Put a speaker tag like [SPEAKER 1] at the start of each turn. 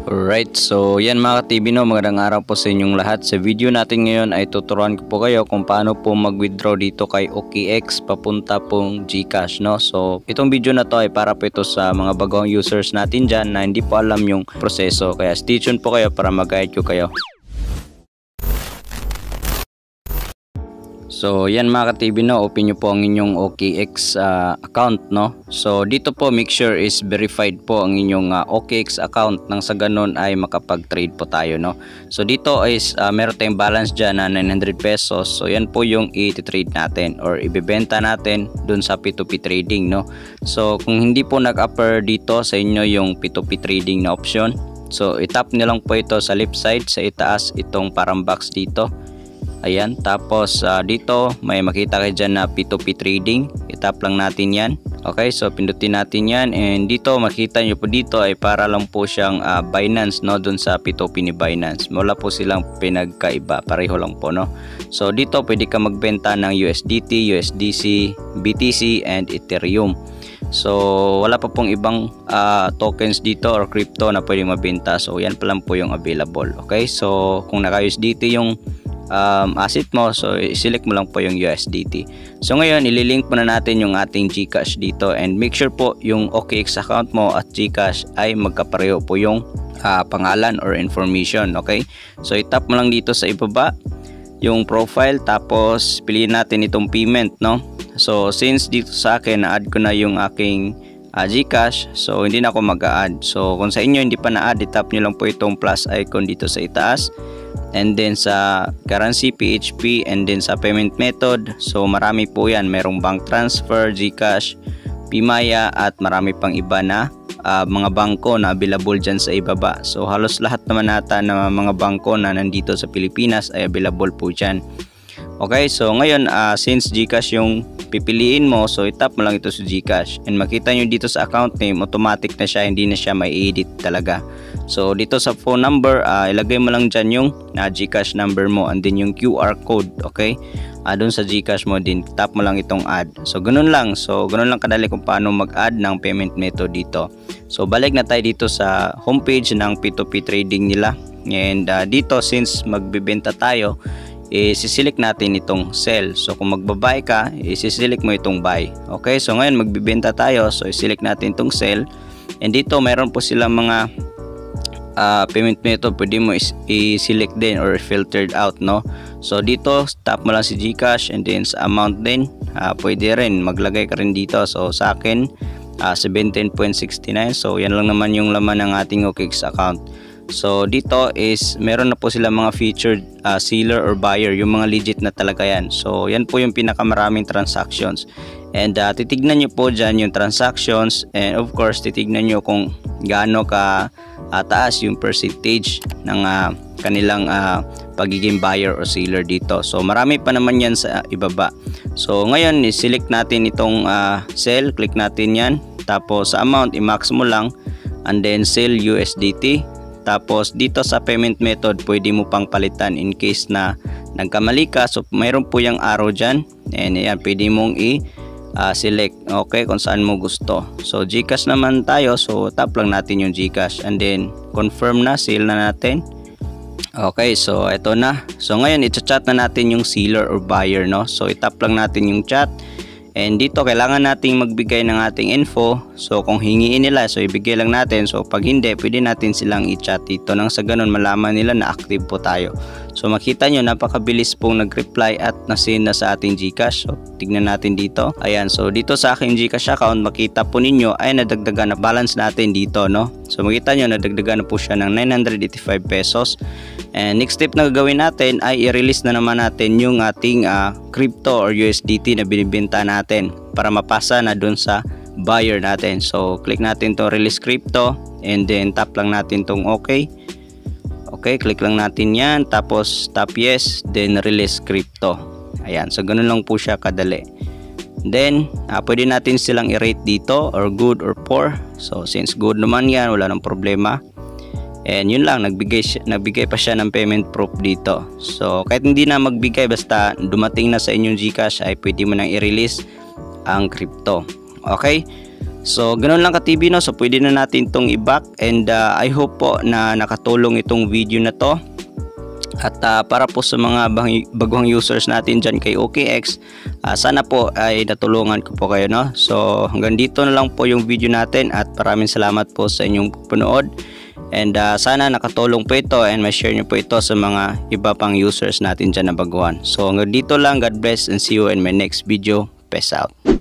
[SPEAKER 1] Alright, so yan mga ka-TV no, magandang araw po sa inyong lahat. Sa video natin ngayon ay tuturuan ko po kayo kung paano po mag-withdraw dito kay OKX papunta pong GCash no. So itong video na to ay para po ito sa mga bagong users natin dyan na hindi po alam yung proseso. Kaya stay tuned po kayo para mag-guide ko kayo. So yan mga ka-TV no, open nyo po ang inyong OKX account no. So dito po make sure is verified po ang inyong OKX account nang sa ganun ay makapag-trade po tayo no. So dito is meron tayong balance dyan na 900 pesos. So yan po yung i-trade natin or ibebenta natin dun sa P2P trading no. So kung hindi po nag-upper dito sa inyo yung P2P trading na option, so itap nyo lang po ito sa left side sa itaas itong parang box dito. Ayan, tapos dito may makita kayo dyan na P2P trading. Itap lang natin yan. Okay, so pindutin natin yan. And dito makita nyo po dito ay para lang po siyang Binance no, dun sa P2P ni Binance. Wala po silang pinagkaiba, pareho lang po no. So dito pwede ka magbenta ng USDT, USDC, BTC and Ethereum. So wala pa pong ibang tokens dito or crypto na pwede mabenta. So yan pa lang po yung available. Okay, so kung naka-USDT yung asset mo, so select mo lang po yung USDT. So ngayon ililink muna natin yung ating GCash dito and make sure po yung OKX account mo at GCash ay magkapareho po yung pangalan or information. Okay, so itap mo lang dito sa ibaba yung profile, tapos piliin natin itong payment no. So since dito sa akin na-add ko na yung aking GCash, so hindi na ako mag-a-add. So kung sa inyo hindi pa na-add, itap nyo lang po itong plus icon dito sa itaas. And then sa currency, PHP, and then sa payment method, so marami po yan. Merong bank transfer, GCash, Pimaya, at marami pang iba na mga bangko na available dyan sa ibaba. So halos lahat naman nata na mga bangko na nandito sa Pilipinas ay available po dyan. Okay, so ngayon since GCash yung pipiliin mo, so itap mo lang ito sa GCash and makita nyo dito sa account name, automatic na siya, hindi na siya may edit talaga. So dito sa phone number, ilagay mo lang dyan yung GCash number mo and then yung QR code. Okay, doon sa GCash mo din, tap mo lang itong add. So ganun lang, kadali kung paano mag-add ng payment method dito. So balik na tayo dito sa homepage ng P2P trading nila. And dito since magbibenta tayo, i-select natin itong sell. So kung magbabuy ka, i-select mo itong buy. Okay, so ngayon magbibenta tayo, so i-select natin itong sell. And dito meron po silang mga payment method, pwede mo i-select din or filtered out no. So dito tap mo lang si GCash and then sa amount din pwede rin maglagay ka rin dito. So sa akin 17.69, so yan lang naman yung laman ng ating OKX account. So dito is meron na po sila mga featured seller or buyer, yung mga legit na talaga yan. So yan po yung pinakamaraming transactions. And titignan nyo po dyan yung transactions, and of course titignan nyo kung gaano ka taas yung percentage ng kanilang pagiging buyer or seller dito. So marami pa naman yan sa ibaba. So ngayon i-select natin itong sell, click natin yan, tapos sa amount i-max mo lang and then sell USDT. Tapos dito sa payment method pwede mo pang palitan in case na nagkamali ka. So mayroon po yung arrow dyan and yan pwede mong select okay kung saan mo gusto. So GCash naman tayo, so tap lang natin yung GCash and then confirm na, sale na natin. Okay, so ito na. So ngayon i-chat na natin yung seller or buyer no. So itap lang natin yung chat. And dito kailangan nating magbigay ng ating info. So kung hingiin nila, so ibigay lang natin. So pag hindi, pwede natin silang i-chat dito nang sa ganun malaman nila na active po tayo. So makita nyo, napakabilis pong nag-reply at na-send na sa ating GCash. So tignan natin dito. Ayan, so dito sa aking GCash account, makita po ninyo ay nadagdagan na balance natin dito no. So makita nyo, nadagdagan na po siya ng 985 pesos. And next step na gagawin natin ay i-release na naman natin yung ating crypto or USDT na binibenta natin para mapasa na dun sa buyer natin. So click natin to release crypto and then tap lang natin tong okay. Okay, click lang natin yan, tapos tap yes, then release crypto. Ayan, so ganun lang po siya kadali. Then pwede natin silang i-rate dito or good or poor. So since good naman yan, wala nang problema. And yun lang, nagbigay pa siya ng payment proof dito. So kahit hindi na magbigay, basta dumating na sa inyong GCash ay pwede mo nang i-release ang crypto. Okay, So ganoon lang ka-TV, no. So pwede na natin itong i-back, and I hope po na nakatulong itong video na to. At para po sa mga baguhang users natin dyan kay OKX, sana po ay natulungan ko po kayo, no. So hanggang dito na lang po yung video natin, at maraming salamat po sa inyong panood. And sana nakatulong po ito, and ma-share nyo po ito sa mga iba pang users natin dyan na baguhan. So hanggang dito lang, God bless, and see you in my next video. Peace out.